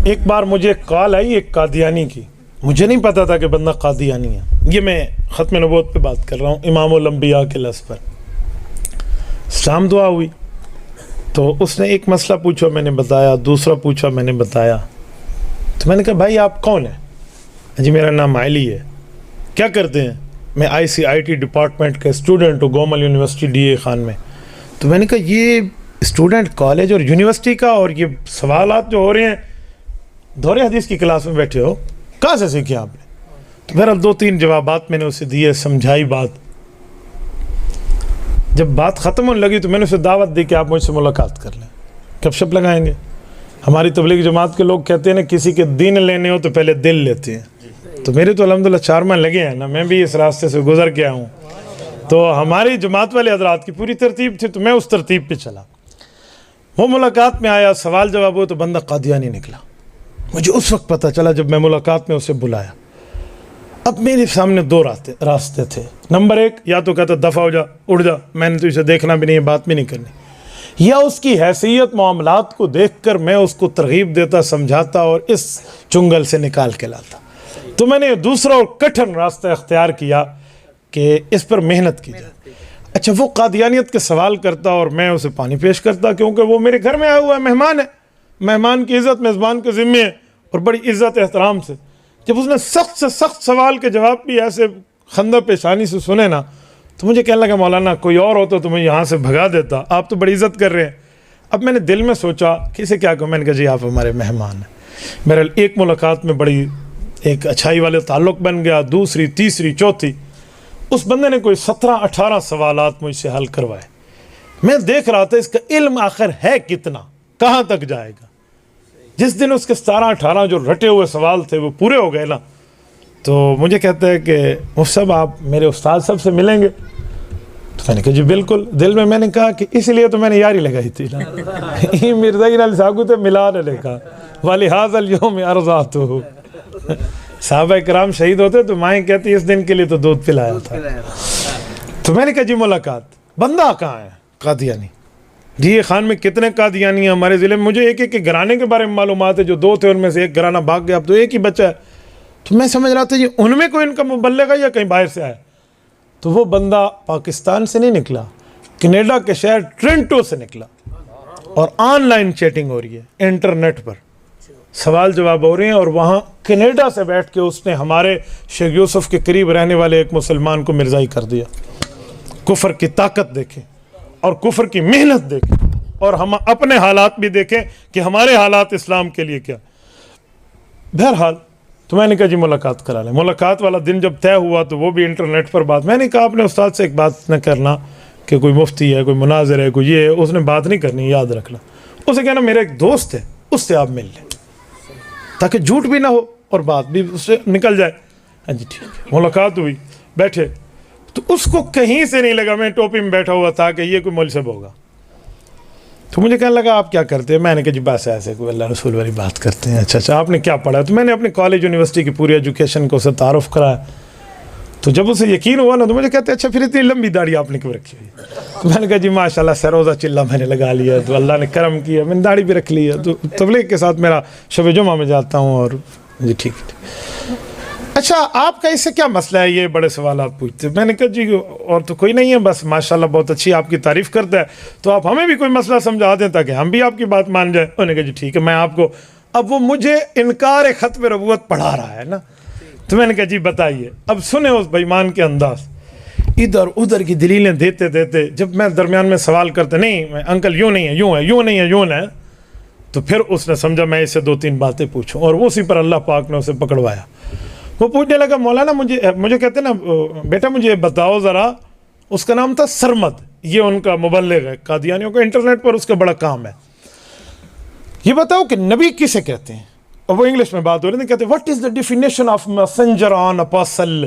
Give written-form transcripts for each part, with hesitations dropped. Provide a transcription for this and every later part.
ایک بار مجھے کال آئی ایک قادیانی کی، مجھے نہیں پتا تھا کہ بندہ قادیانی ہے. یہ میں ختم نبوت پہ بات کر رہا ہوں، امام الانبیاء کے لفظ پر. اسلام دعا ہوئی تو اس نے ایک مسئلہ پوچھا، میں نے بتایا، دوسرا پوچھا، میں نے بتایا. تو میں نے کہا بھائی آپ کون ہیں؟ جی میرا نام علی ہے. کیا کرتے ہیں؟ میں ICIT ڈپارٹمنٹ کا اسٹوڈنٹ ہوں، گومل یونیورسٹی DA خان میں. تو میں نے کہا یہ اسٹوڈنٹ کالج اور یونیورسٹی کا، اور یہ سوالات جو ہو رہے ہیں دورے حدیث کی کلاس میں بیٹھے ہو، کہاں سے سیکھے آپ نے؟ تو بہرحال 2-3 جوابات میں نے اسے دیے، سمجھائی بات. جب بات ختم ہونے لگی تو میں نے اسے دعوت دی کہ آپ مجھ سے ملاقات کر لیں، گپ شپ لگائیں گے. ہماری تبلیغ جماعت کے لوگ کہتے ہیں نا کسی کے دین لینے ہو تو پہلے دل لیتے ہیں. تو میرے تو الحمدللہ 4 ماہ لگے ہیں نا، میں بھی اس راستے سے گزر کے آیا ہوں. تو ہماری جماعت والے حضرات کی پوری ترتیب تھی تو میں اس ترتیب پہ چلا. وہ ملاقات میں آیا، سوال جواب ہوا تو بندہ قادیانی نکلا. مجھے اس وقت پتہ چلا جب میں ملاقات میں اسے بلایا. اب میرے سامنے 2 راستے تھے. نمبر 1، یا تو کہتا دفع ہو جا، اڑ جا، میں نے تو اسے دیکھنا بھی نہیں، بات بھی نہیں کرنی. یا اس کی حیثیت معاملات کو دیکھ کر میں اس کو ترغیب دیتا، سمجھاتا اور اس چنگل سے نکال کے لاتا. تو میں نے دوسرا اور کٹھن راستہ اختیار کیا کہ اس پر محنت کی جائے. اچھا وہ قادیانیت کے سوال کرتا اور میں اسے پانی پیش کرتا، کیونکہ وہ میرے گھر میں آیا ہوا ہے، مہمان ہے. مہمان کی عزت میزبان کے ذمے ہے، اور بڑی عزت احترام سے. جب اس نے سخت سے سخت سوال کے جواب بھی ایسے خندہ پیشانی سے سنے نا، تو مجھے کہنے لگا مولانا کوئی اور ہوتا تو میں یہاں سے بھگا دیتا، آپ تو بڑی عزت کر رہے ہیں. اب میں نے دل میں سوچا کسے کیا کہوں، میں نے کہا جی آپ ہمارے مہمان ہیں. بہرحال ایک ملاقات میں بڑی ایک اچھائی والے تعلق بن گیا، دوسری، تیسری، چوتھی. اس بندے نے کوئی 17-18 سوالات مجھ سے حل کروائے. میں دیکھ رہا تھا اس کا علم آخر ہے کتنا، کہاں تک جائے گا. جس دن اس کے 17-18 جو رٹے ہوئے سوال تھے وہ پورے ہو گئے نا، تو مجھے کہتا ہے کہ مفتی صاحب آپ میرے استاد صاحب سے ملیں گے؟ تو میں نے کہا جی بالکل. دل میں نے کہا کہ اس لیے تو میں نے یاری لگائی تھی نا. مرزا علی ساگو تے ملا نے لکھا وَلِهَذَا الْيَوْمِ أَرْضَعْتُهُ. صحابہ کرام شہید ہوتے تو مائیں کہتی اس دن کے لیے تو دودھ پلایا تھا. تو میں نے کہا جی ملاقات. بندہ کہاں ہے؟ قادیانی. جی خان میں کتنے قادیانی ہیں ہمارے ضلع میں؟ مجھے ایک گھرانے کے بارے میں معلومات ہے، جو 2 تھے ان میں سے ایک گھرانہ بھاگ گیا، اب تو ایک ہی بچہ ہے. تو میں سمجھ رہا تھا جی ان میں کوئی ان کا مبلغ ہے یا کہیں باہر سے آیا. تو وہ بندہ پاکستان سے نہیں نکلا، کینیڈا کے شہر ٹرنٹو سے نکلا، اور آن لائن چیٹنگ ہو رہی ہے، انٹرنیٹ پر سوال جواب ہو رہے ہیں. اور وہاں کینیڈا سے بیٹھ کے اس نے ہمارے شیخ یوسف کے قریب رہنے والے ایک مسلمان کو مرزائی کر دیا. کفر کی طاقت دیکھیں اور کفر کی محنت دیکھیں، اور ہم اپنے حالات بھی دیکھیں کہ ہمارے حالات اسلام کے لیے کیا. بہرحال تو میں نے کہا جی ملاقات کرا لیں. ملاقات والا دن جب طے ہوا تو وہ بھی انٹرنیٹ پر بات. میں نے کہا اپنے استاد سے ایک بات نہ کرنا کہ کوئی مفتی ہے، کوئی مناظر ہے، کوئی یہ ہے، اس نے بات نہیں کرنی، یاد رکھنا. اسے کہنا میرا ایک دوست ہے، اس سے آپ مل لیں تاکہ جھوٹ بھی نہ ہو اور بات بھی اس سے نکل جائے. ہاں جی ٹھیک ہے. ملاقات ہوئی، بیٹھے تو اس کو کہیں سے نہیں لگا میں ٹوپی میں بیٹھا ہوا تھا کہ یہ کوئی مولوی صاحب ہوگا. تو مجھے کہنے لگا آپ کیا کرتے ہیں؟ میں نے کہا جی بس ایسے کوئی اللہ رسول والی بات کرتے ہیں. اچھا آپ نے کیا پڑھا؟ تو میں نے اپنے کالج یونیورسٹی کی پوری ایجوکیشن کو اسے تعارف کرایا. تو جب اسے یقین ہوا نا تو مجھے کہتے اچھا پھر اتنی لمبی داڑھی آپ نے کیوں رکھی ہوئی؟ تو میں نے کہا جی ماشاءاللہ سروزہ چلہ میں نے لگا لیا، تو اللہ نے کرم کیا، میں نے داڑھی بھی رکھ لی ہے، تو تبلیغ کے ساتھ میرا شب جمعہ میں جاتا ہوں. اور جی ٹھیک ہے. اچھا آپ کا اس سے کیا مسئلہ ہے؟ یہ بڑے سوالات پوچھتے. میں نے کہا جی اور تو کوئی نہیں ہے، بس ماشاءاللہ بہت اچھی آپ کی تعریف کرتا ہے، تو آپ ہمیں بھی کوئی مسئلہ سمجھا دیں تاکہ ہم بھی آپ کی بات مان جائیں. انہوں نے کہا جی ٹھیک ہے میں آپ کو. اب وہ مجھے انکار ختم نبوت پڑھا رہا ہے نا، تو میں نے کہا جی بتائیے. اب سنیں اس بےمان کے انداز، ادھر ادھر کی دلیلیں دیتے دیتے جب میں درمیان میں سوال کرتے نہیں انکل یوں نہیں ہے، یوں ہے، یوں نہیں ہے، یوں ہے، تو پھر اس نے سمجھا میں اسے 2-3 باتیں پوچھوں، اور اسی پر اللہ پاک نے اسے پکڑوایا. وہ پوچھنے لگا مولانا مجھے کہتے نا بیٹا مجھے بتاؤ ذرا. اس کا نام تھا سرمد، یہ ان کا مبلغ ہے قادیانیوں کا، انٹرنیٹ پر اس کا بڑا کام ہے. یہ بتاؤ کہ نبی کسے کہتے ہیں؟ اور وہ انگلش میں بات ہو رہی تھی، کہتے what is the definition of messenger on apostle.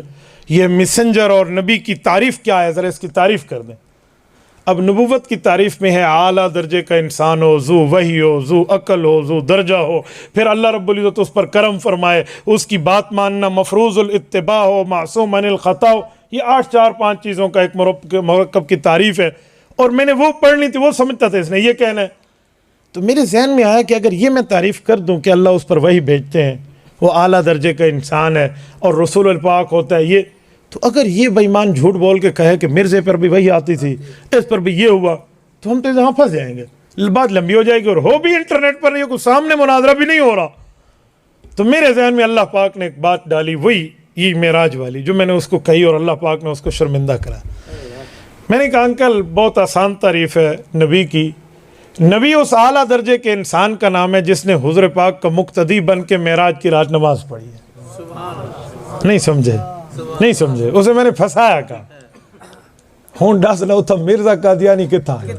یہ میسنجر اور نبی کی تعریف کیا ہے، ذرا اس کی تعریف کر دیں. اب نبوت کی تعریف میں ہے اعلیٰ درجے کا انسان ہو، ذو وحی ہو، ذو عقل ہو، ذو درجہ ہو، پھر اللہ رب العزت اس پر کرم فرمائے، اس کی بات ماننا، مفروض الاتباع ہو، معصوم عن الخطا ہو. یہ 8-4-5 چیزوں کا ایک مرکب کی تعریف ہے. اور میں نے وہ پڑھنی تھی، وہ سمجھتا تھا اس نے یہ کہنا ہے. تو میرے ذہن میں آیا کہ اگر یہ میں تعریف کر دوں کہ اللہ اس پر وحی بھیجتے ہیں، وہ اعلیٰ درجے کا انسان ہے اور رسول الپاک ہوتا ہے، یہ تو اگر یہ بے ایمان جھوٹ بول کے کہے کہ مرزے پر بھی وحی آتی تھی، اس پر بھی یہ ہوا، تو ہم تو یہاں پھنس جائیں گے، بات لمبی ہو جائے گی، اور ہو بھی انٹرنیٹ پر نہیں، کوئی سامنے مناظرہ بھی نہیں ہو رہا۔ تو میرے ذہن میں اللہ پاک نے ایک بات ڈالی، وہی یہ معراج والی جو میں نے اس کو کہی، اور اللہ پاک نے اس کو شرمندہ کرا۔ میں نے کہا انکل بہت آسان تعریف ہے نبی کی، نبی اس اعلیٰ درجے کے انسان کا نام ہے جس نے حضور پاک کا مقتدی بن کے معراج کی رات نماز پڑھی ہے۔ نہیں سمجھے اسے میں نے پھنسایا کہا ہون ڈس لو تھا مرزا قادیانی کتا ہے،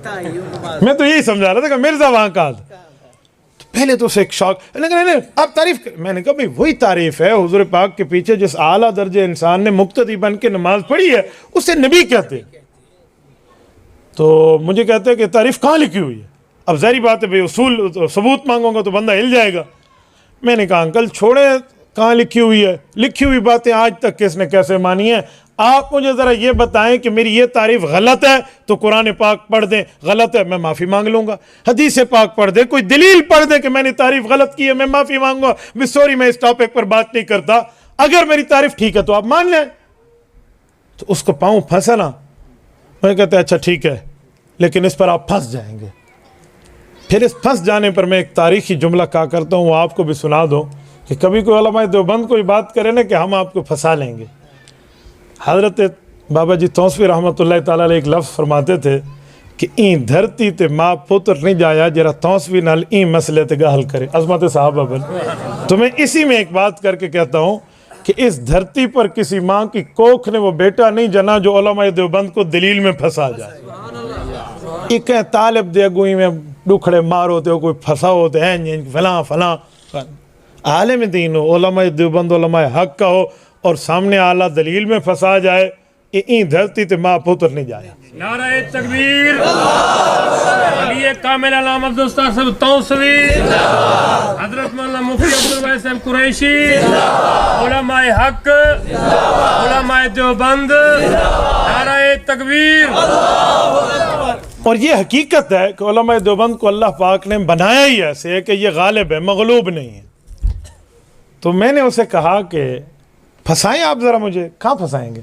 میں تو یہی سمجھا رہا تھا کہ مرزا وہاں کا تھا۔ پہلے تو اسے ایک شوق، نہیں آپ تعریف کر، میں نے کہا بھئی وہی تعریف ہے حضور پاک کے پیچھے جس اعلیٰ درجے انسان نے مقتدی بن کے نماز پڑھی ہے اسے نبی کہتے ہیں۔ تو مجھے کہتے ہیں کہ تعریف کہاں لکھی ہوئی ہے؟ اب ظاہری بات ہے بھئی اصول ثبوت مانگوں گا تو بندہ ہل جائے گا۔ میں نے کہا انکل چھوڑے کہاں لکھی ہوئی ہے، لکھی ہوئی باتیں آج تک کس نے کیسے مانی ہیں؟ آپ مجھے ذرا یہ بتائیں کہ میری یہ تعریف غلط ہے تو قرآن پاک پڑھ دیں، غلط ہے میں معافی مانگ لوں گا، حدیث پاک پڑھ دیں، کوئی دلیل پڑھ دیں کہ میں نے تعریف غلط کی ہے، میں معافی مانگوں گا، سوری میں اس ٹاپک پر بات نہیں کرتا، اگر میری تعریف ٹھیک ہے تو آپ مان لیں۔ تو اس کو پاؤں پھنسا نا، میں کہتے ہیں اچھا ٹھیک ہے لیکن اس پر آپ پھنس جائیں گے۔ پھر اس پھنس جانے پر میں ایک تاریخی جملہ کہا کرتا ہوں، وہ آپ کو بھی سنا دو کہ کبھی کوئی علماء دیوبند کوئی بات کرے نا کہ ہم آپ کو پھنسا لیں گے۔ حضرت بابا جی توسوی رحمۃ اللہ تعالیٰ علیہ ایک لفظ فرماتے تھے کہ این دھرتی تے ماں پتر نہیں جایا جرا توسوی نال این مسئلے تے گا حل کرے، عظمت صحابہ بل۔ تو میں اسی میں ایک بات کر کے کہتا ہوں کہ اس دھرتی پر کسی ماں کی کوکھ نے وہ بیٹا نہیں جنا جو علماء دیوبند کو دلیل میں پھنسا جائے۔ ایک طالب دے گوئی میں ڈکھڑے مار ہوتے ہو، کوئی پھنسا ہوتے ہیں فلاں فلاں، عالم دین ہو، علماء دیوبند علماء حق کا ہو اور سامنے اعلیٰ دلیل میں پھنسا جائے، این دھرتی تے ماں پتر نہیں جایا۔ نعرہ تکبیر، علی کامل علامہ عبدالستار صاحب توسوی، حضرت مولانا مفتی عبدالوہاب صاحب قریشی، علماء حق، علماء دیوبند، نعرہ تکبیر۔ اور یہ حقیقت ہے کہ علماء دیوبند کو اللہ پاک نے بنایا ہی ایسے ہے کہ یہ غالب ہے، مغلوب نہیں ہے۔ تو میں نے اسے کہا کہ پھنسائیں آپ ذرا مجھے، کہاں پھنسائیں گے؟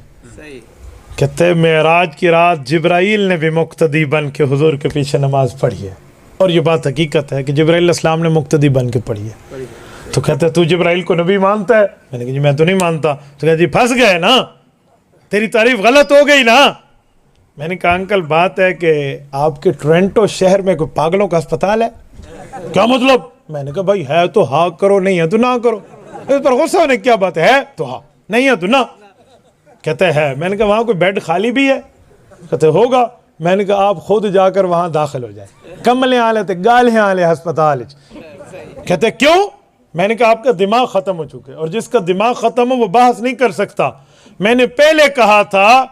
کہتے معراج کی رات جبرائیل نے بھی مقتدی بن کے حضور کے پیچھے نماز پڑھی ہے، اور یہ بات حقیقت ہے کہ جبرائیل علیہ السلام نے مقتدی بن کے پڑھی ہے۔ تو کہتے تو جبرائیل کو نبی مانتا ہے؟ میں نے کہا جی میں تو نہیں مانتا۔ تو کہتے جی پھنس گئے نا، تیری تعریف غلط ہو گئی نا۔ میں نے کہا انکل بات ہے کہ آپ کے ٹورنٹو شہر میں کوئی پاگلوں کا اسپتال ہے؟ کیا مطلب؟ میں نے کہا بھائی ہے تو ہاں کرو، نہیں ہے تو نہ کرو۔ اس پر غصہ ہونے کیا بات ہے تو ہاں، نہیں ہے تو نہ۔ کہتے ہے، میں نے کہا وہاں کوئی بیڈ خالی بھی ہے؟ کہتے ہوگا۔ میں نے کہا آپ خود جا کر وہاں داخل ہو جائیں، کملیں آلے تے گالیں آلے ہسپتال۔ کہتے کیوں؟ میں نے کہا آپ کا دماغ ختم ہو چکے، اور جس کا دماغ ختم ہو وہ بحث نہیں کر سکتا۔ میں نے پہلے کہا تھا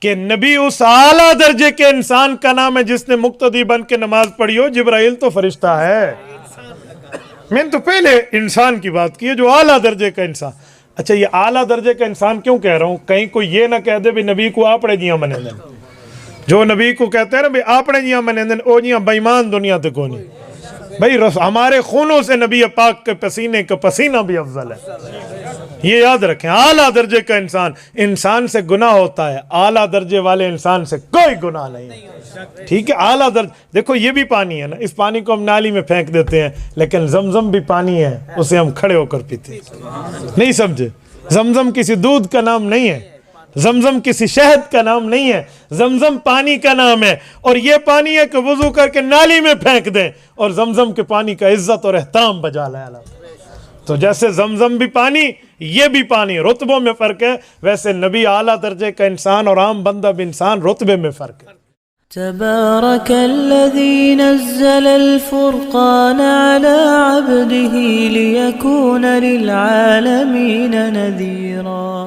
کہ نبی اس اعلیٰ درجے کے انسان کا نام ہے جس نے مقتدی بن کے نماز پڑھی ہو، جبرائیل تو فرشتہ ہے۔ میں نے تو پہلے انسان کی بات کی ہے، جو اعلیٰ درجے کا انسان۔ اچھا یہ اعلیٰ درجے کا انسان کیوں کہہ رہا ہوں؟ کہیں کوئی یہ نہ کہہ دے بھی نبی کو آپڑے جیاں منے دن، جو نبی کو کہتے ہیں نا بھی آپڑے جیاں منے دن، او جیاں بےمان دنیا تے کونی۔ بھائی ہمارے خونوں سے نبی پاک کے پسینے کا پسینہ بھی افضل ہے، یہ یاد رکھیں۔ اعلیٰ درجے کا انسان سے گناہ ہوتا ہے، اعلیٰ درجے والے انسان سے کوئی گناہ نہیں ہے، ٹھیک ہے؟ اعلیٰ درجے، دیکھو یہ بھی پانی ہے نا، اس پانی کو ہم نالی میں پھینک دیتے ہیں، لیکن زمزم بھی پانی ہے، اسے ہم کھڑے ہو کر پیتے ہیں۔ نہیں سمجھے؟ زمزم کسی دودھ کا نام نہیں ہے، زمزم کسی شہد کا نام نہیں ہے، زمزم پانی کا نام ہے، اور یہ پانی ہے کہ وضو کر کے نالی میں پھینک دیں اور زمزم کے پانی کا عزت اور احترام بجا لائے۔ تو جیسے زمزم بھی پانی، یہ بھی پانی، رتبوں میں فرق ہے، ویسے نبی اعلیٰ درجے کا انسان اور عام بندہ بھی انسان، رتبے میں فرق ہے۔ تبارك الذي نزل الفرقان على عبده ليكون للعالمين نذيرا